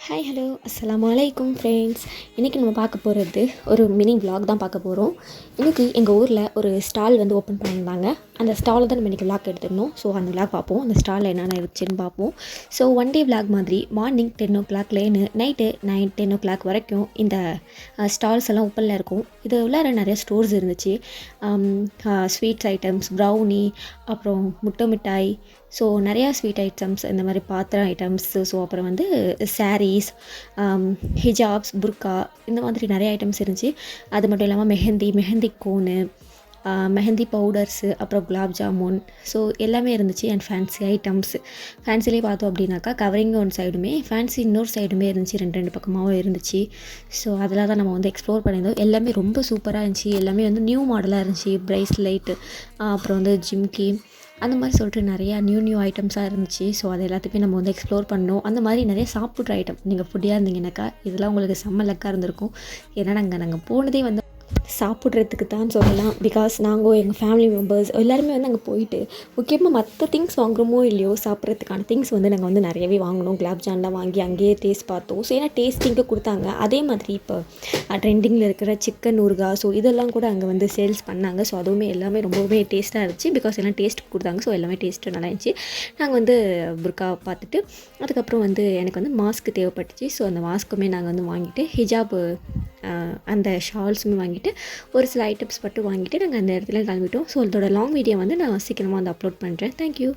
Hi hello அஸ்ஸலாமு அலைக்கும் friends. இன்றைக்கி நம்ம பார்க்க போகிறது ஒரு மினி vlog தான் பார்க்க போகிறோம். இன்றைக்கி எங்கள் ஊரில் ஒரு ஸ்டால் வந்து ஓப்பன் பண்ணியிருந்தாங்க. அந்த ஸ்டாலில் தான் நம்ம இன்றைக்கி vlog எடுத்துருந்தோம். ஸோ அந்த vlog பார்ப்போம், அந்த ஸ்டாலில் என்னென்ன இருந்துச்சுன்னு பார்ப்போம். ஸோ ஒன் டே vlog மாதிரி மார்னிங் 10 o'clockலேருந்து நைட்டு 9-10 o'clock வரைக்கும் இந்த ஸ்டால்ஸ் எல்லாம் ஓப்பனில் இருக்கும். இது உள்ளார நிறைய ஸ்டோர்ஸ் இருந்துச்சு. ஸ்வீட்ஸ் ஐட்டம்ஸ், ப்ரௌனி, அப்புறம் முட்டை மிட்டாய், ஸோ நிறையா ஸ்வீட் ஐட்டம்ஸ், இந்த மாதிரி பாத்திரம் ஐட்டம்ஸ், ஸோ அப்புறம் வந்து சாரீஸ், ஹிஜாப்ஸ், புர்கா, இந்த மாதிரி நிறைய ஐட்டம்ஸ் இருந்துச்சு. அது மட்டும் இல்லாமல் மெஹந்தி கோனு, மெஹந்தி பவுடர்ஸு, அப்புறம் குலாப் ஜாமுன், ஸோ எல்லாமே இருந்துச்சு. அண்ட் ஃபேன்சி ஐட்டம்ஸ், ஃபேன்சிலே பார்த்தோம் அப்படின்னாக்கா கவரிங் ஒன் சைடுமே, ஃபேன்சி இன்னொரு சைடுமே இருந்துச்சு. ரெண்டு பக்கமாகவும் இருந்துச்சு. ஸோ அதில் தான் நம்ம வந்து எக்ஸ்ப்ளோர் பண்ணியிருந்தோம். எல்லாமே ரொம்ப சூப்பராக இருந்துச்சு. எல்லாமே வந்து நியூ மாடலாக இருந்துச்சு. ப்ரைஸ்லைட்டு, அப்புறம் வந்து ஜிம்கி, அந்த மாதிரி சொல்லிட்டு நிறையா நியூ ஐட்டம்ஸாக இருந்துச்சு. ஸோ அது எல்லாத்தையுமே நம்ம வந்து எக்ஸ்ப்ளோர் பண்ணோம். அந்த மாதிரி நிறைய சாப்பிட்ற ஐட்டம், நீங்கள் ஃபுட்டியாக இருந்தீங்கன்னாக்கா இதெல்லாம் உங்களுக்கு செம்ம லக்காக இருந்திருக்கும். ஏன்னா நாங்கள் போனதே வந்து சாப்பிட்றதுக்கு தான் சொல்லலாம். பிகாஸ் நாங்கள் எங்கள் ஃபேமிலி மெம்பர்ஸ் எல்லாருமே வந்து அங்கே போயிட்டு முக்கியமாக மற்ற திங்ஸ் வாங்குகிறோமோ இல்லையோ, சாப்பிட்றதுக்கான திங்ஸ் வந்து நாங்கள் வந்து நிறையவே வாங்கினோம். குலாப் ஜான்லாம் வாங்கி அங்கேயே டேஸ்ட் பார்த்தோம். ஸோ ஏன்னா டேஸ்டிங்க்கு கொடுத்தாங்க. அதே மாதிரி இப்போ ட்ரெண்டிங்கில் இருக்கிற சிக்கன் ஊறுகா, ஸோ இதெல்லாம் கூட அங்கே வந்து சேல்ஸ் பண்ணாங்க. ஸோ அதுவுமே எல்லாமே ரொம்பவே டேஸ்ட்டாக இருந்துச்சு. பிகாஸ் எல்லாம் டேஸ்ட் கொடுத்தாங்க. ஸோ எல்லாமே டேஸ்ட்டு நல்லா இருந்துச்சு. நாங்கள் வந்து புர்கா பார்த்துட்டு அதுக்கப்புறம் வந்து எனக்கு வந்து மாஸ்க் தேவைப்பட்டுச்சு. ஸோ அந்த மாஸ்க்குமே நாங்கள் வந்து வாங்கிட்டு, ஹிஜாபு அந்த ஷால்ஸுமே வாங்கிட்டு, ஒரு சில ஐட்டம்ஸ் மட்டும் வாங்கிட்டு நாங்கள் அந்த இடத்துல கிளம்பிட்டோம். ஸோ அதோட லாங் வீடியோ வந்து நான் சீக்கிரமாக வந்து அப்லோட் பண்ணுறேன். தேங்க்யூ.